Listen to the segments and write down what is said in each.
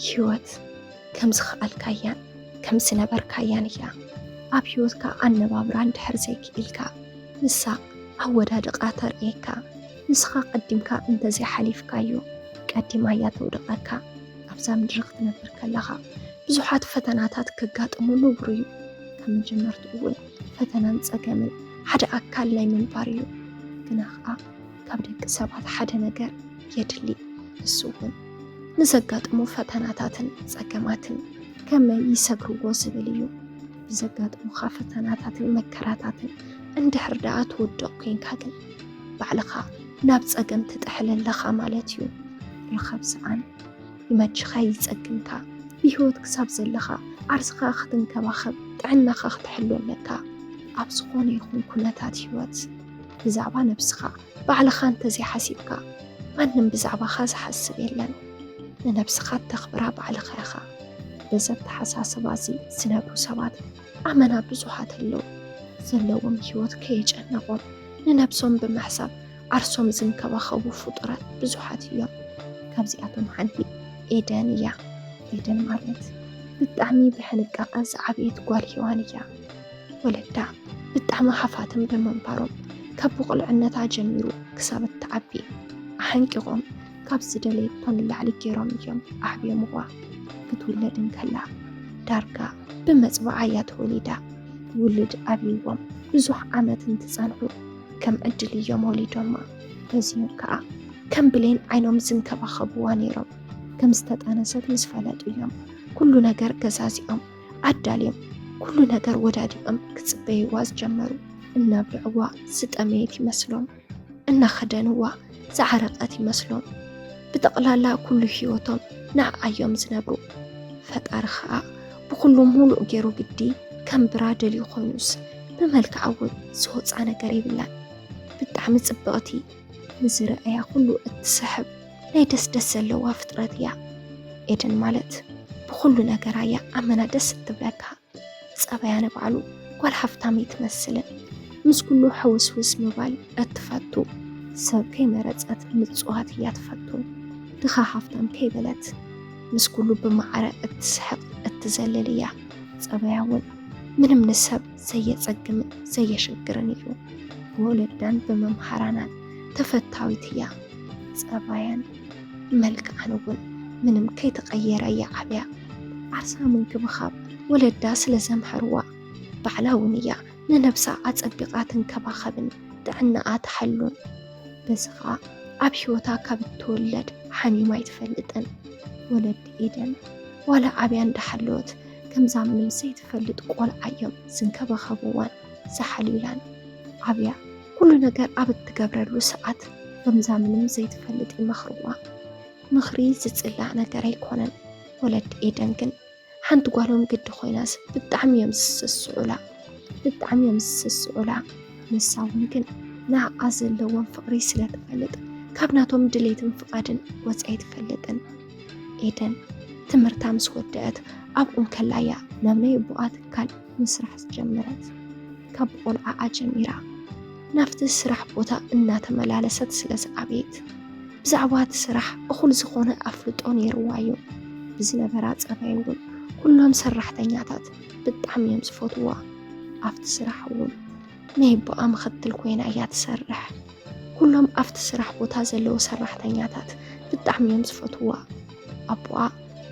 ህይወት ከም ዝኽኣልካያን ከም ዝነበርካያን እያ ኣብ ህይወትካ ኣነባብራ እንድሕር ዘይክኢልካ ንሳ ኣወዳድቓ ተርእየካ ንስኻ ቀዲምካ እንተዘይሓሊፍካዮ ቀዲማ እያ ተውድቐካ ኣብዛ ምድሪ ክትነብር ከለኻ ብዙሓት ፈተናታት ከጋጥሙ ንብሩ እዩ ከም መጀመርቱ እውን ፈተናን ፀገምን ሓደ ኣካል ናይ ምንባር እዩ ግና ኸዓ ካብ ደቂ ሰባት ሓደ ነገር የድሊ እሱ እውን ንዘጋጥሙ ፈተናታትን ፀገማትን ከመይ ይሰግርዎ ዝብል እዩ ብዘጋጥሙኻ ፈተናታትን መከራታትን እንድሕር ደኣ ትውድቕ ኮንካ ግን ባዕልኻ ናብ ፀገም ትጥሕለለኻ ማለት እዩ ረኸብ ሰኣን ይመችኻ ይፀግምካ ብህይወት ክሳብ ዘለኻ ዓርስኻ ክትንከባኸብ ጥዕናኻ ክትሕሉ ኣለካ ኣብ ዝኾነ ይኹን ኩነታት ህይወት ብዛዕባ ነብስኻ ባዕልኻ እንተዘይሓሲብካ ማንም ብዛዕባኻ ዝሓስብ የለን ንነብስኻ ተኽብራ ባዕልኻ ኢኻ በዚ ኣተሓሳስባ እዚ ዝነብሩ ሰባት ኣመና ብዙሓት ኣለዉ ዘለዎም ህይወት ከይጨነቖም ንነብሶም ብምሕሳብ ዓርሶም ዝንከባኸቡ ፍጡራት ብዙሓት እዮም ካብዚኣቶም ሓንቲ ኤደን እያ ኤደን ማለት ብጣዕሚ ብሕንቃቐ ዝዓበየት ጓል ሔዋን እያ ወለዳ ብጣዕሚ ሃፋትም ብምንባሮም ካብ ብቑልዕነታ ጀሚሩ ክሳብ እትዓቢ ኣሓንቂቖም ካብ ዝደለየቶን ላዕሊ ገይሮም እዮም ኣዕብዮምዋ ክትውለድን ከላ ዳርጋ ብመፅባዓ እያ ተወሊዳ ውልድ ኣብይዎም ብዙሕ ዓመት እንትፀንሑ ከም ዕድል እዮም ወሊዶማ በዚኦም ከዓ ከም ብሌን ዓይኖም ዝንከባኸብዋ ነይሮም ከም ዝተጠነሰት ምስ ፈለጡ እዮም ኩሉ ነገር ገዛዚኦም ኣዳልዮም ኩሉ ነገር ወዳዲኦም ክፅበይዋ ዝጀመሩ እናብልዕዋ ዝጠመየት ይመስሎም እናኸደንዋ ዝዓረቐት ይመስሎም ብጠቕላላ ኩሉ ህይወቶም ንዓዮም ዝነብሩ ፈጣሪ ከዓ ብኩሉ ሙሉእ ገይሩ ግዲ ከም ብራ ደልዩ ኮይኑስ ብመልክዓ እውን ዝወፃ ነገር ይብላን ብጣዕሚ ፅብቕቲ ንዝረአያ ኩሉ እትስሕብ ናይ ደስ ዘለዋ ፍጥረት እያ ኤደን ማለት ብኩሉ ነገራ እያ ኣመና ደስ እትብለካ ፀባያ ንባዕሉ ጓል ሃፍታም ትመስልን ምስ ኩሉ ሕውስውስ ምባል እትፈቱ ሰብ ከይመረፀት ምፅዋት እያ ትፈቱ ድኻ ሃፍታም ከይበለት ምስ ኩሉ ብማዕረ እትስሕቕ እትዘልል እያ ፀባያ እውን ምንም ንሰብ ዘየፀግምን ዘየሽግርን እዩ ብወለዳን ብመምሃራናን ተፈታዊት እያ ፀባያን መልክዓን እውን ምንም ከይተቐየረ እያ ዓብያ ዓርሳ ምንክብኻብ ወለዳ ስለ ዘምሐርዋ ባዕላ እውን እያ ንነብሳ ኣፀቢቓ ትንከባኸብን ጥዕናኣ ትሓሉን በዚ ኸዓ ኣብ ህይወታ ካብ እትወለድ ሓሚማ ኣይትፈልጥን ወለዲ ኤደን ዋላ ዓብያ እንዳሓለወት ከምዛ ምንም ዘይትፈልጥ ቆልዓ እዮም ዝንከባኸብዋን ዝሓልዩላን ዓብያ ኩሉ ነገር ኣብ እትገብረሉ ሰዓት ከምዛ ምንም ዘይትፈልጥ ይመኽርዋ ምኽሪ ዝፅላዕ ነገር ኣይኮነን ወለዲ ኤደን ግን ሓንቲ ጓሎም ግዲ ኮይናስ ብጣዕሚ እዮም ዝስስዑላ ንሳ እውን ግን ንዓዓ ዘለዎም ፍቕሪ ስለትፈልጥ ካብ ናቶም ድሌትን ፍቓድን ወፂኣ ኣይትፈልጥን ኤደን ትምህርታ ምስ ወድአት ኣብኡን ከላያ ናብ ናይ ቦኣ ትካል ምስራሕ ዝጀመረት ካብ ቆልዓኣ ጀሚራ ናብቲ ስራሕ ቦታ እናተመላለሰት ስለ ዝዓበየት ብዛዕባ እቲ ስራሕ እኹል ዝኾነ ኣፍልጦ ነይርዋ እዩ ብዝነበራ ፀባይ እውን ኩሎም ሰራሕተኛታት ብጣዕሚ እዮም ዝፈትዋ ኣብቲ ስራሕ እውን ናይ ቦኣ ምኽትል ኮይና እያ ትሰርሕ ኩሎም ኣብቲ ስራሕ ቦታ ዘለዉ ሰራሕተኛታት ብጣዕሚ እዮም ዝፈትዋ ኣቦኣ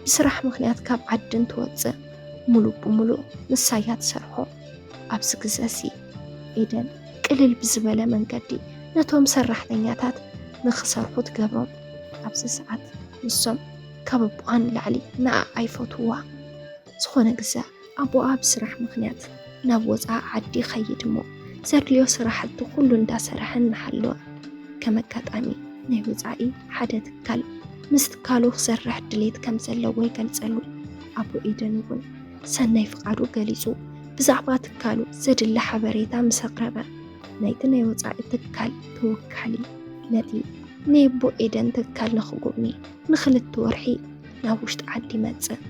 ብስራሕ ምክንያት ካብ ዓድን ትወፅእ ሙሉእ ብሙሉእ ንሳ እያ ትሰርሖ ኣብዚ ግዜ እዚ ኤደን ቅልል ብዝበለ መንገዲ ነቶም ሰራሕተኛታት ንኽሰርሑ ትገብሮም ኣብዚ ሰዓት ንሶም ካብ ኣቦኣ ንላዕሊ ንዓ ኣይፈትዋ ዝኾነ ግዜ ኣቦኣ ብስራሕ ምክንያት ናብ ወፃኢ ዓዲ ኸይድ እሞ ዘድልዮ ስራሕቲ ኩሉ እንዳሰርሐ እናሃለወ ከም ኣጋጣሚ ናይ ወፃኢ ሓደ ትካል ምስ ትካሉ ክሰርሕ ድሌት ከም ዘለዎ ይገልጸሉ ኣቦ ኤደን እውን ሰናይ ፍቓዱ ገሊጹ ብዛዕባ ትካሉ ዘድሊ ሓበሬታ ምስ ኣቕረበ ናይቲ ናይ ወፃኢ ትካል ተወካሊ ነቲ ናይ ኣቦ ኤደን ትካል ንኽጉብኒ ንኽልተ ወርሒ ናብ ውሽጢ ዓዲ መፅእ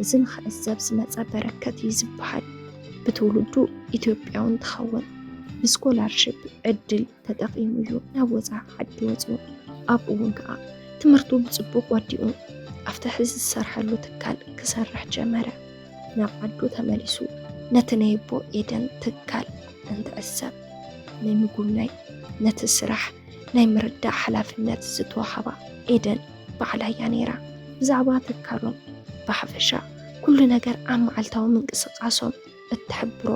እዚ ንኽዕዘብ ዝመፀ በረከት እዩ ዝበሃል ብትውልዱ ኢትዮጵያውን ትኸውን ብስኮላርሽፕ ዕድል ተጠቒሙ እዩ ናብ ወፃኢ ዓዲ ወፂኡ ኣብኡ እውን ከዓ ትምህርቱ ብፅቡቅ ወዲኡ أفتح ዝሰርሐሉ ትካል ክሰርሕ ጀመረ ናብ ዓዱ ተመሊሱ ነቲ ናይ ቦ ኤደን ትካል እንትዕሰብ ናይ ምጉብናይ ነቲ ስራሕ ናይ ምርዳእ ሓላፍነት ዝተዋሃባ ኤደን ባዕላ እያ ነይራ ብዛዕባ ትካሎም ብሓፈሻ ኩሉ ነገር ኣብ መዓልታዊ ምንቅስቃሶም እትሕብሮ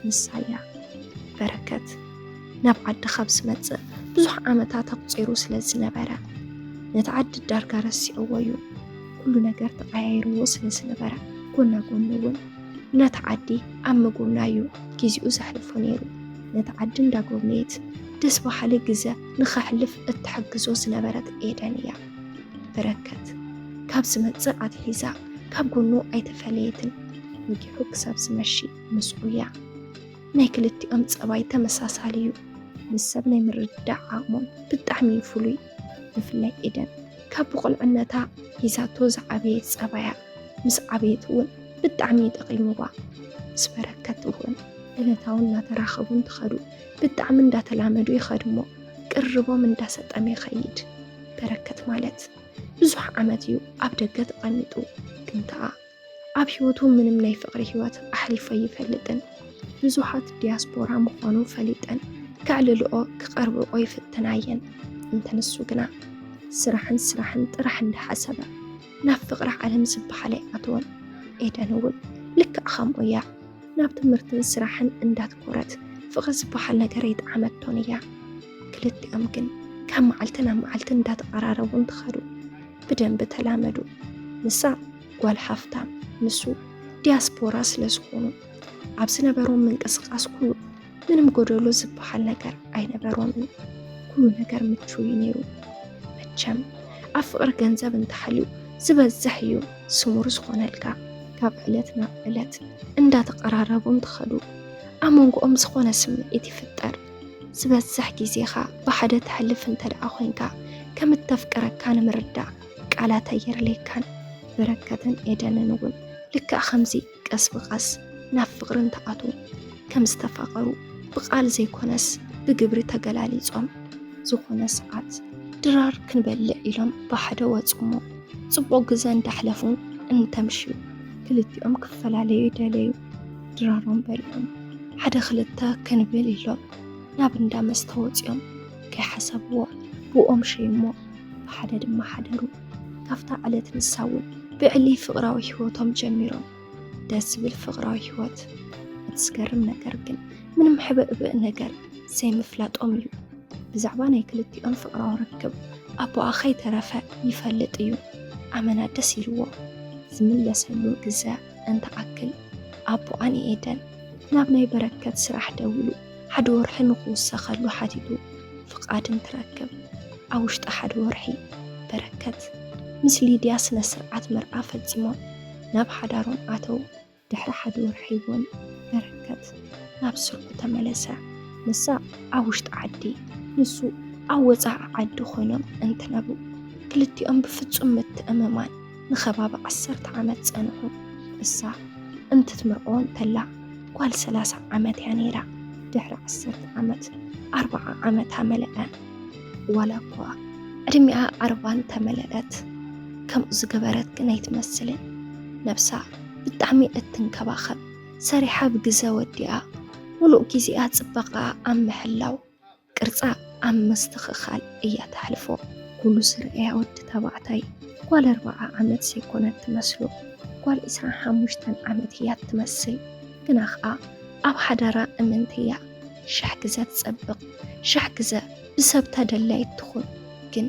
ንሳ እያ በረከት ናብ ዓዲ ካብ ዝመፅእ ብዙሕ ዓመታት ኣቁፂሩ ስለ ዝነበረ ነቲ ዓዲ ዳርጋ ረሲዕዎ እዩ ኩሉ ነገር ተቀያይርዎ ስለ ዝነበረ ጎና ጎኑ እውን ነቲ ዓዲ ኣብ ምጉብናዩ ግዚኡ ዘሕልፎ ነይሩ ነቲ ዓዲ እንዳጎብነየት ደስ በሃሊ ግዜ ንኸሕልፍ እትሕግዞ ዝነበረት ኤደን እያ በረከት ካብ ዝመፅእ ኣትሒዛ ካብ ጎኑ ኣይተፈለየትን ንጊሑ ክሳብ ዝመሺ ምስኡ እያ ናይ ክልቲኦም ፀባይ ተመሳሳሊ እዩ ምስ ሰብ ናይ ምርዳእ ዓቕሞም ብጣዕሚ ፍሉይ ብፍላይ ኤደን ካብ ብቁልዕነታ ሒዛቶ ዝዓበየት ፀባያ ምስ ዓበየት እውን ብጣዕሚ ጠቒሙዋ ምስ በረከት እውን ዕለታውን እናተራኸቡ እንትኸዱ ብጣዕሚ እንዳተላመዱ ይኸዱ እሞ ቅርቦም እንዳሰጠመ ይኸይድ በረከት ማለት ብዙሕ ዓመት እዩ ኣብ ደገ ተቐሚጡ ግን ከዓ ኣብ ሂወቱ ምንም ናይ ፍቕሪ ሂወት ኣሕሊፎ ይፈልጥን ብዙሓት ዲያስፖራ ምዃኑ ፈሊጠን ክዕልልኦ ክቐርብኦ ይፍትናየን እንተንሱ ግና ስራሕን ጥራሕ እንዳሓሰበ ናብ ፍቕሪ ዓለም ዝበሃል ኣይኣትዎን ኤደን እውን ልክዕ ከምኡ እያ ናብ ትምህርትን ስራሕን እንዳትኮረት ፍቕሪ ዝበሃል ነገር ይጣዕመቶን እያ ክልቲኦም ግን ካብ መዓልቲ ናብ መዓልቲ እንዳተቀራረቡ እንትኸዱ ብደንብ ተላመዱ ንሳ ጓል ሃፍታም ንሱ ዲያስፖራ ስለ ዝኾኑ ኣብ ዝነበሮም ምንቅስቃስ ኩሉ ምንም ጎደሎ ዝበሃል ነገር ኣይነበሮምን ኩሉ ነገር ምቹው እዩ ነይሩ መቸም ኣብ ፍቕሪ ገንዘብ እንተሓልዩ ዝበዝሕ እዩ ስሙር ዝኾነልካ ካብ ዕለት ናብ ዕለት እንዳተቀራረቡ እንትኸዱ ኣብ መንጎኦም ዝኾነ ስምዒት ይፍጠር ዝበዝሕ ግዜኻ ብሓደ ተሕልፍ እንተደኣ ኮይንካ ከም እተፍቅረካ ንምርዳእ ቃላት ኣየርለይካን በረከትን ኤደንን እውን ልክዕ ከምዚ ቀስ ብቐስ ናብ ፍቕሪ እንተኣትዉ ከም ዝተፋቐሩ ብቃል ዘይኮነስ ብግብሪ ተገላሊፆም ዝኾነ ሰዓት ድራር ክንበልዕ ኢሎም ብሓደ ወፅሞ ጽቡቕ ግዜ እንዳሕለፉን እንተምሽዩ ክልቲኦም ክፈላለዩ ይደለዩ ድራሮም በሊዖም ሓደ ክልተ ክንብል ኢሎም ናብ እንዳ መስተ ወፂኦም ከይሓሰብዎ ብኦም ሸይሞ ብሓደ ድማ ሓደሩ ካብታ ዕለት ንሳ እውን ብዕሊ ፍቕራዊ ሂወቶም ጀሚሮም ደስ ዝብል ፍቕራዊ ሂወት እትዝገርም ነገር ግን ምንም ሕብእብእ ነገር ዘይምፍላጦም እዩ ብዛዕባ ናይ ክልቲኦም ፍቕራዊ ርክብ ኣቦኣ ከይተረፈ ይፈልጥ እዩ ኣመና ደስ ኢልዎ ዝምለሰሉ ግዜ እንተኣክል ኣቦኣን ኤደን ናብ ናይ በረከት ስራሕ ደውሉ ሓደ ወርሒ ንክውሰኸሉ ሓቲቱ ፍቃድ እንትረክብ ኣብ ውሽጢ ሓደ ወርሒ በረከት ምስ ሊድያ ስነ ስርዓት መርዓ ፈፂሞም ናብ ሓዳሮም ኣተው ድሕሪ ሓደ ወርሒ እውን በረከት ናብ ስርሑ ተመለሰ ንሳ ኣብ ውሽጢ ዓዲ ንሱ ኣብ ወፃኢ ዓዲ ኮይኖም እንትነብሩ ክልቲኦም ብፍጹም ምትእምማን ንኸባቢ 10 ዓመት ፀንሑ እሳ እንትትምርዖ እንተላ ጓል 30 ዓመት እያ ነይራ ድሕሪ 10 ዓመት 40 ዓመት መለአ ዋላ እኳ ዕድሚኣ 40 ተመለአት ከምኡ ዝገበረት ግን ኣይትመስልን ነብሳ ብጣዕሚ እትንከባኸብ ሰሪሓ ብግዜ ወዲኣ ሙሉእ ግዚኣ ፅባቐ ኣብ ምሕላው ቅርፃ ኣብ ምስትኽኻል እያ ተሕልፎ ኩሉ ስርአያ ወዲ ተባዕታይ ጓል 40 ዓመት ዘይኮነት ትመስሎ ጓል 25 ዓመት እያ ትመስል ግና ከዓ ኣብ ሓዳራ እምንቲ እያ ሸሕ ግዜ ትፀብቕ ሸሕ ግዜ ብሰብ ተደላይት ትኹን ግን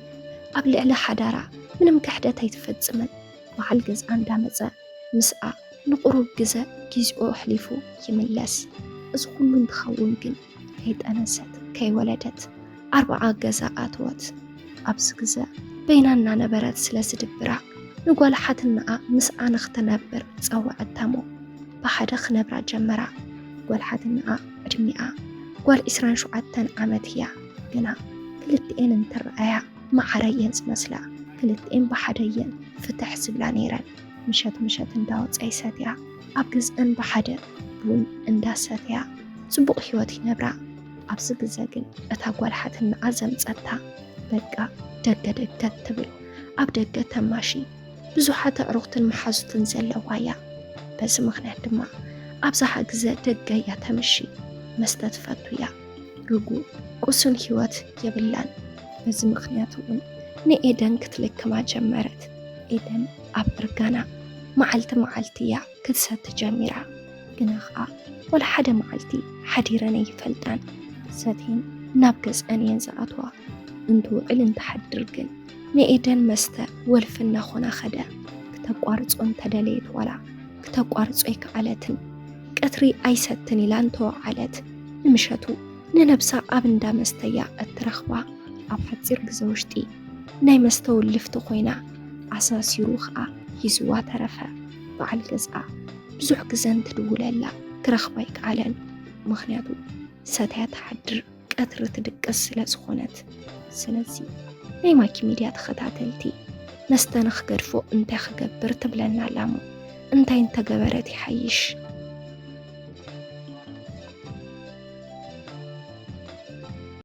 ኣብ ልዕሊ ሓዳራ ምንም ክሕደት ኣይትፈፅምን በዓል ገዝኣ እንዳመፀ ምስኣ ንቁሩብ ግዜ ግዚኡ ኣሕሊፉ ይምለስ እዚ ኩሉ እንትኸውን ግን ከይጠነሰት ከይወለደት 40 ገዛ ኣትወት ኣብዚ ግዜ በይና እናነበረት ስለ ዝድብራ ንጓል ሓትናኣ ምስኣ ንኽትነብር ፀውዐታሞ ብሓደ ክነብራ ጀመራ ጓል ሓትናኣ ዕድሚኣ ጓል 27 ዓመት እያ ግና ክልቲአን እንትረኣያ ማዕረየን ዝመስላ ክልቲአን ብሓደየን ፍትሕ ዝብላ ነይረን ምሸት እንዳወፃ ይሰትያ ኣብ ገዝአን ብሓደ ቡን እንዳሰትያ ጽቡቕ ሂወት ይነብራ ኣብዚ ግዜ ግን እታ ጓል ሓትናኣ ዘምፀታ በቃ ደገ ትብል ኣብ ደገ ተማሺ ብዙሓት ኣዕሩኽትን መሓዙትን ዘለዋ እያ። በዚ ምኽንያት ድማ ኣብዛሓ ግዜ ደገ እያ ተምሺ። መስተ ትፈቱ እያ። ርጉእ ቁሱን ህይወት የብላን። በዚ ምኽንያት እውን ንኤደን ክትልክማ ጀመረት። ኤደን ኣብ እርጋና መዓልቲ መዓልቲ እያ ክትሰቲ ጀሚራ። ግና ኸዓ ወላ ሓደ መዓልቲ ሓዲረን ኣይፈልጣን። ሰተን ናብ ገዝአን እየን ዝኣትዋ። እንትውዕል እንትሓድር ግን ንኤደን መስተ ወልፊ እናኾና ኸደ። ክተቋርጾ እንተደለየት ዋላ ክተቋርጾ ኣይከኣለትን። ቀትሪ ኣይሰትን ኢላ እንተወዓለት ንምሸቱ ንነብሳ ኣብ እንዳ መስተያ እትረኽባ። ኣብ ሓፂር ግዜ ውሽጢ ናይ መስተ ውልፍቲ ኮይና ኣሳሲሩ ኸዓ ሂዝዋ ተረፈ። በዓል ገዝኣ ብዙሕ ግዜ እንትድውለላ ክረኽባ ኣይከኣለን። ምኽንያቱ ሰተያ ተሓድር ቀትሪ ትድቅስ ስለ ዝኾነት። ስለዚ ናይ ማኪ ሚድያ ተኸታተልቲ መስተ ንኽገድፎ እንታይ ክገብር ትብለና ኣላሞ እንታይ እንተገበረት ይሓይሽ?